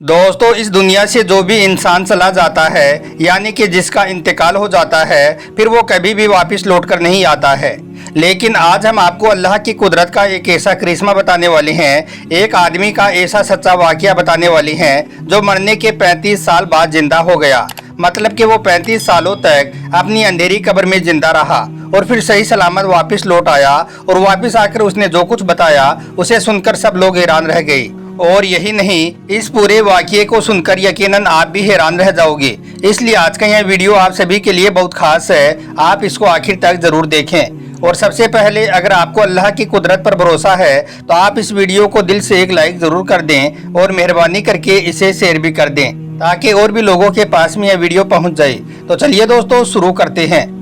दोस्तों, इस दुनिया से जो भी इंसान चला जाता है, यानी कि जिसका इंतकाल हो जाता है, फिर वो कभी भी वापस लौट कर नहीं आता है। लेकिन आज हम आपको अल्लाह की कुदरत का एक ऐसा करिश्मा बताने वाले हैं, एक आदमी का ऐसा सच्चा वाकया बताने वाले हैं जो मरने के 35 साल बाद जिंदा हो गया। मतलब कि वो 35 सालों तक अपनी अंधेरी कब्र में जिंदा रहा और फिर सही सलामत वापस लौट आया। और वापस आकर उसने जो कुछ बताया उसे सुनकर सब लोग हैरान रह गए। और यही नहीं, इस पूरे वाकये को सुनकर यकीनन आप भी हैरान रह जाओगे। इसलिए आज का यह वीडियो आप सभी के लिए बहुत खास है, आप इसको आखिर तक जरूर देखें। और सबसे पहले, अगर आपको अल्लाह की कुदरत पर भरोसा है तो आप इस वीडियो को दिल से एक लाइक जरूर कर दें और मेहरबानी करके इसे शेयर भी कर दें ताकि और भी लोगों के पास में यह वीडियो पहुंच जाए। तो चलिए दोस्तों, शुरू करते हैं।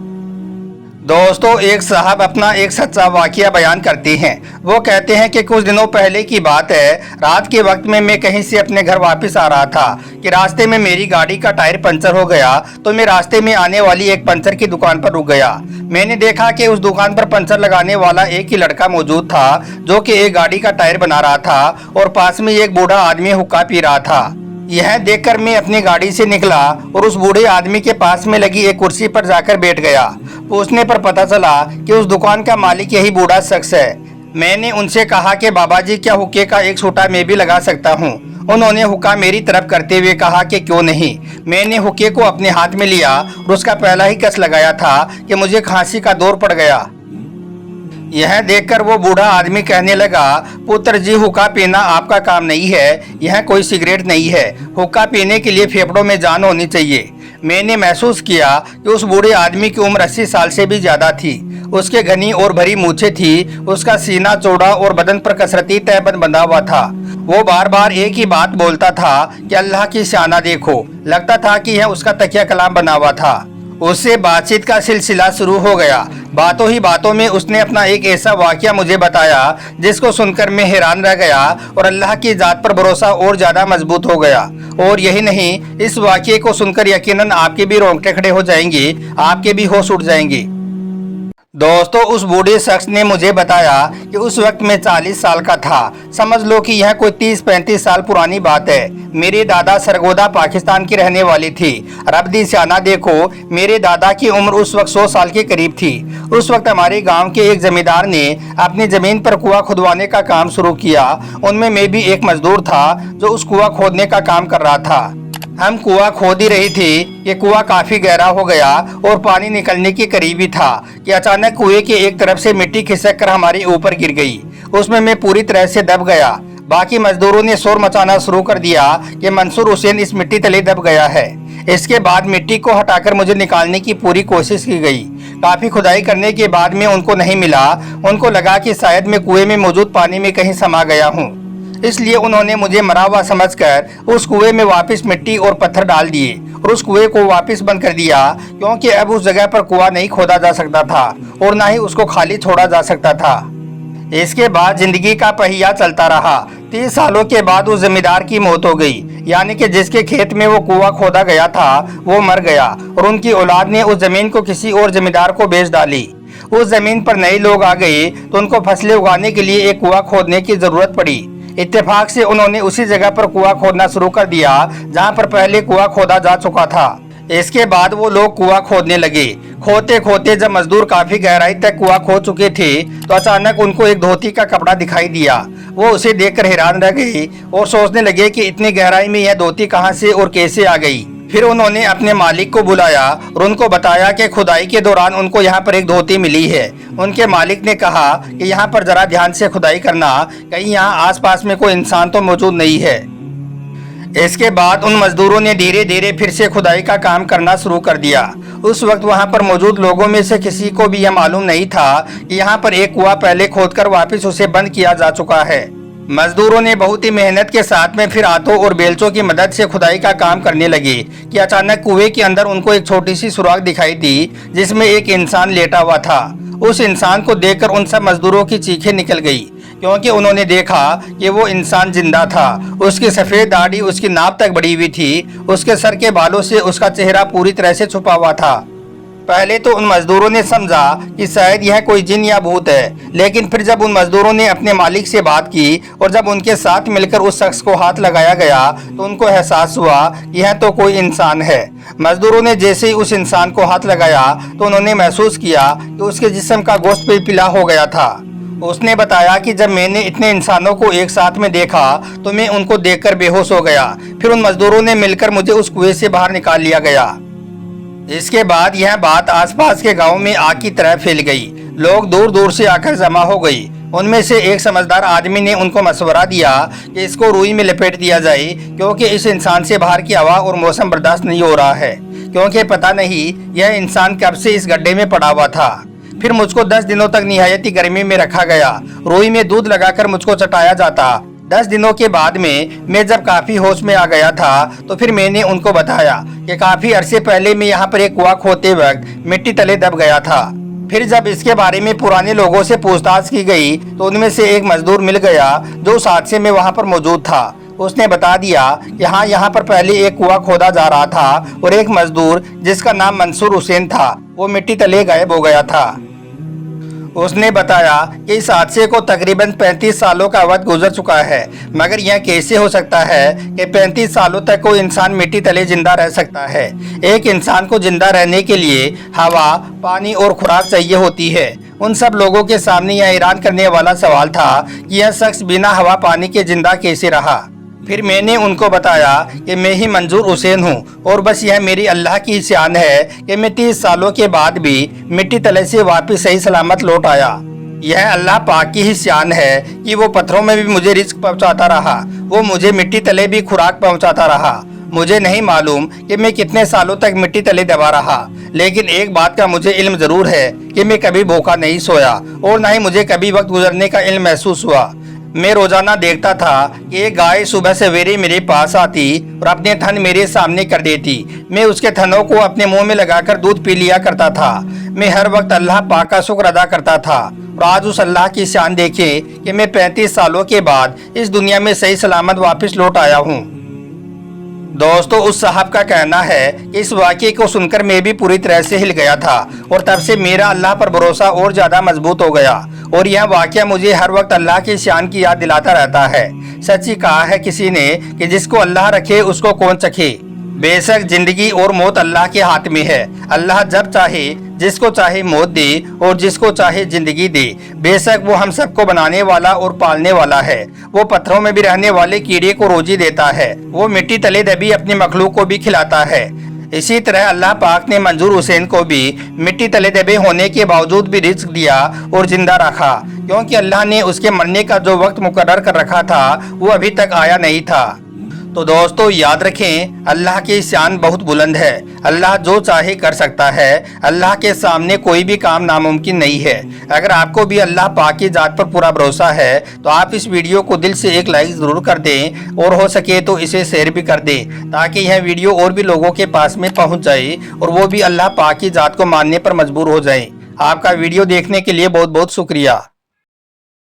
दोस्तों, एक साहब अपना एक सच्चा वाकया बयान करते हैं। वो कहते हैं कि कुछ दिनों पहले की बात है, रात के वक्त में मैं कहीं से अपने घर वापस आ रहा था कि रास्ते में मेरी गाड़ी का टायर पंचर हो गया। तो मैं रास्ते में आने वाली एक पंचर की दुकान पर रुक गया। मैंने देखा कि उस दुकान पर पंचर लगाने वाला एक ही लड़का मौजूद था जो कि एक गाड़ी का टायर बना रहा था और पास में एक बूढ़ा आदमी हुक्का पी रहा था। यह देखकर मैं अपनी गाड़ी से निकला और उस बूढ़े आदमी के पास में लगी एक कुर्सी पर जाकर बैठ गया। पूछने पर पता चला कि उस दुकान का मालिक यही बूढ़ा शख्स है। मैंने उनसे कहा कि बाबा जी, क्या हुक्के का एक छोटा मैं भी लगा सकता हूँ? उन्होंने हुक्का मेरी तरफ करते हुए कहा कि क्यों नहीं। मैंने हुक्के को अपने हाथ में लिया और उसका पहला ही कस लगाया था कि मुझे खांसी का दौर पड़ गया। यह देखकर वो बूढ़ा आदमी कहने लगा, पुत्र जी, हुक्का पीना आपका काम नहीं है, यह कोई सिगरेट नहीं है। हुक्का पीने के लिए फेफड़ों में जान होनी चाहिए। मैंने महसूस किया कि उस बूढ़े आदमी की उम्र 80 साल से भी ज्यादा थी। उसके घनी और भरी मूछें थी, उसका सीना चौड़ा और बदन पर कसरती तहबंद बंधा हुआ था। वो बार बार एक ही बात बोलता था कि अल्लाह की शाना देखो। लगता था कि यह उसका तकिया कलाम बना हुआ था। उससे बातचीत का सिलसिला शुरू हो गया। बातों ही बातों में उसने अपना एक ऐसा वाकया मुझे बताया जिसको सुनकर मैं हैरान रह गया और अल्लाह की जात पर भरोसा और ज्यादा मजबूत हो गया। और यही नहीं, इस वाकये को सुनकर यकीनन आपके भी रोंगटे खड़े हो जाएंगे, आपके भी होश उड़ जाएंगे। दोस्तों, उस बूढ़े शख्स ने मुझे बताया कि उस वक्त मैं 40 साल का था। समझ लो कि यह कोई 30-35 साल पुरानी बात है। मेरे दादा सरगोदा पाकिस्तान की रहने वाली थी। रब दी स्याना देखो, मेरे दादा की उम्र उस वक्त 100 साल के करीब थी। उस वक्त हमारे गांव के एक जमींदार ने अपनी जमीन पर कुआं खुदवाने का काम शुरू किया। उनमें मैं भी एक मजदूर था जो उस कुआं खोदने का काम कर रहा था। हम कुआं खोद ही रहे थे कि कुआं काफी गहरा हो गया और पानी निकलने के करीब ही था कि अचानक कुएं के एक तरफ से मिट्टी खिसक कर हमारे ऊपर गिर गई। उसमें मैं पूरी तरह से दब गया। बाकी मजदूरों ने शोर मचाना शुरू कर दिया कि मंसूर हुसैन इस मिट्टी तले दब गया है। इसके बाद मिट्टी को हटाकर मुझे निकालने की पूरी कोशिश की गई। काफी खुदाई करने के बाद में उनको नहीं मिला। उनको लगा कि शायद मैं कुएं में मौजूद पानी में कहीं समा गया हूँ, इसलिए उन्होंने मुझे मरा हुआ समझकर उस कुएं में वापस मिट्टी और पत्थर डाल दिए और उस कुएं को वापस बंद कर दिया, क्योंकि अब उस जगह पर कुआं नहीं खोदा जा सकता था और ना ही उसको खाली छोड़ा जा सकता था। इसके बाद जिंदगी का पहिया चलता रहा। 30 सालों के बाद उस जमींदार की मौत हो गई, यानी कि जिसके खेत में वो कुआं खोदा गया था वो मर गया और उनकी औलाद ने उस जमीन को किसी और जमींदार को बेच डाली। उस जमीन पर नए लोग आ गए तो उनको फसलें उगाने के लिए एक कुआं खोदने की जरूरत पड़ी। इत्तेफाक से उन्होंने उसी जगह पर कुआं खोदना शुरू कर दिया जहां पर पहले कुआं खोदा जा चुका था। इसके बाद वो लोग कुआं खोदने लगे। खोदते खोदते जब मजदूर काफी गहराई तक कुआं खोद चुके थे तो अचानक उनको एक धोती का कपड़ा दिखाई दिया। वो उसे देखकर हैरान रह गए और सोचने लगे कि इतनी गहराई में यह धोती कहां से और कैसे आ गई। फिर उन्होंने अपने मालिक को बुलाया और उनको बताया कि खुदाई के दौरान उनको यहाँ पर एक धोती मिली है। उनके मालिक ने कहा कि यहाँ पर जरा ध्यान से खुदाई करना, कहीं यहाँ आसपास में कोई इंसान तो मौजूद नहीं है। इसके बाद उन मजदूरों ने धीरे धीरे फिर से खुदाई का काम करना शुरू कर दिया। उस वक्त वहाँ पर मौजूद लोगों में से किसी को भी यह मालूम नहीं था कि यहाँ पर एक कुआं पहले खोदकर वापस उसे बंद किया जा चुका है। मजदूरों ने बहुत ही मेहनत के साथ में फिर हाथों और बेलचों की मदद से खुदाई का काम करने लगे कि अचानक कुएं के अंदर उनको एक छोटी सी सुराख दिखाई दी जिसमें एक इंसान लेटा हुआ था। उस इंसान को देखकर उन सब मजदूरों की चीखें निकल गई, क्योंकि उन्होंने देखा कि वो इंसान जिंदा था। उसकी सफेद दाढ़ी उसकी नाक तक बढ़ी हुई थी। उसके सर के बालों से उसका चेहरा पूरी तरह से छुपा हुआ था। पहले तो उन मजदूरों ने समझा कि शायद यह कोई जिन या भूत है, लेकिन फिर जब उन मजदूरों ने अपने मालिक से बात की और जब उनके साथ मिलकर उस शख्स को हाथ लगाया गया तो उनको एहसास हुआ कि यह तो कोई इंसान है। मजदूरों ने जैसे ही उस इंसान को हाथ लगाया तो उन्होंने महसूस किया कि उसके जिस्म का गोश्त पिलपिला हो गया था। उसने बताया कि जब मैंने इतने इंसानों को एक साथ में देखा तो मैं उनको देखकर बेहोश हो गया। फिर उन मजदूरों ने मिलकर मुझे उस कुएं से बाहर निकाल लिया गया। इसके बाद यह बात आसपास के गांव में आग की तरह फैल गई। लोग दूर दूर से आकर जमा हो गई। उनमें से एक समझदार आदमी ने उनको मशवरा दिया कि इसको रुई में लपेट दिया जाए, क्योंकि इस इंसान से बाहर की हवा और मौसम बर्दाश्त नहीं हो रहा है, क्योंकि पता नहीं यह इंसान कब से इस गड्ढे में पड़ा हुआ था। फिर मुझको 10 दिनों तक निहायती गर्मी में रखा गया। रुई में दूध लगाकर मुझको चटाया जाता। 10 दिनों के बाद में मैं जब काफी होश में आ गया था तो फिर मैंने उनको बताया कि काफी अरसे पहले मैं यहाँ पर एक कुआं खोदते वक्त मिट्टी तले दब गया था। फिर जब इसके बारे में पुराने लोगों से पूछताछ की गई तो उनमें से एक मजदूर मिल गया जो उस हादसे में वहाँ पर मौजूद था। उसने बता दिया कि हाँ, यहाँ पर पहले एक कुआं खोदा जा रहा था और एक मजदूर जिसका नाम मंसूर हुसैन था वो मिट्टी तले गायब हो गया था। उसने बताया कि इस हादसे को तकरीबन 35 सालों का वक्त गुजर चुका है, मगर यह कैसे हो सकता है कि 35 सालों तक कोई इंसान मिट्टी तले जिंदा रह सकता है। एक इंसान को जिंदा रहने के लिए हवा, पानी और खुराक चाहिए होती है। उन सब लोगों के सामने यह हैरान करने वाला सवाल था कि यह शख्स बिना हवा पानी के जिंदा कैसे रहा। फिर मैंने उनको बताया कि मैं ही मंसूर हुसैन हूँ और बस यह मेरी अल्लाह की शान है कि मैं 30 सालों के बाद भी मिट्टी तले से वापस सही सलामत लौट आया। यह अल्लाह पाक की ही शान है कि वो पत्थरों में भी मुझे रिज्क पहुँचाता रहा, वो मुझे मिट्टी तले भी खुराक पहुँचाता रहा। मुझे नहीं मालूम कि मैं कितने सालों तक मिट्टी तले दबा रहा, लेकिन एक बात का मुझे इल्म जरूर है कि मैं कभी भूखा नहीं सोया और न ही मुझे कभी वक्त गुजरने का इल्म महसूस हुआ। मैं रोजाना देखता था कि एक गाय सुबह सवेरे मेरे पास आती और अपने थन मेरे सामने कर देती। मैं उसके थनों को अपने मुंह में लगाकर दूध पी लिया करता था। मैं हर वक्त अल्लाह पाक का शुक्र अदा करता था और आज उस अल्लाह की शान देखें कि मैं 35 सालों के बाद इस दुनिया में सही सलामत वापस लौट आया हूँ। दोस्तों, उस साहब का कहना है कि इस वाक़ये को सुनकर मैं भी पूरी तरह से हिल गया था और तब से मेरा अल्लाह पर भरोसा और ज़्यादा मजबूत हो गया और यह वाक़या मुझे हर वक्त अल्लाह की शान की याद दिलाता रहता है। सच ही कहा है किसी ने कि जिसको अल्लाह रखे उसको कौन चखे। बेशक जिंदगी और मौत अल्लाह के हाथ में है। अल्लाह जब चाहे जिसको चाहे मौत दे और जिसको चाहे जिंदगी दे। बेशक वो हम सबको बनाने वाला और पालने वाला है। वो पत्थरों में भी रहने वाले कीड़े को रोजी देता है। वो मिट्टी तले दबी अपनी मखलूक को भी खिलाता है। इसी तरह अल्लाह पाक ने मंसूर हुसैन को भी मिट्टी तले दबे होने के बावजूद भी रिज्क दिया और जिंदा रखा, क्योंकि अल्लाह ने उसके मरने का जो वक्त मुकर्रर कर रखा था वो अभी तक आया नहीं था। तो दोस्तों, याद रखें, अल्लाह की शान बहुत बुलंद है। अल्लाह जो चाहे कर सकता है। अल्लाह के सामने कोई भी काम नामुमकिन नहीं है। अगर आपको भी अल्लाह पाक की जात पर पूरा भरोसा है तो आप इस वीडियो को दिल से एक लाइक ज़रूर कर दें और हो सके तो इसे शेयर भी कर दें, ताकि यह वीडियो और भी लोगों के पास में पहुँच जाए और वो भी अल्लाह पाक की जात को मानने पर मजबूर हो जाए। आपका वीडियो देखने के लिए बहुत बहुत शुक्रिया।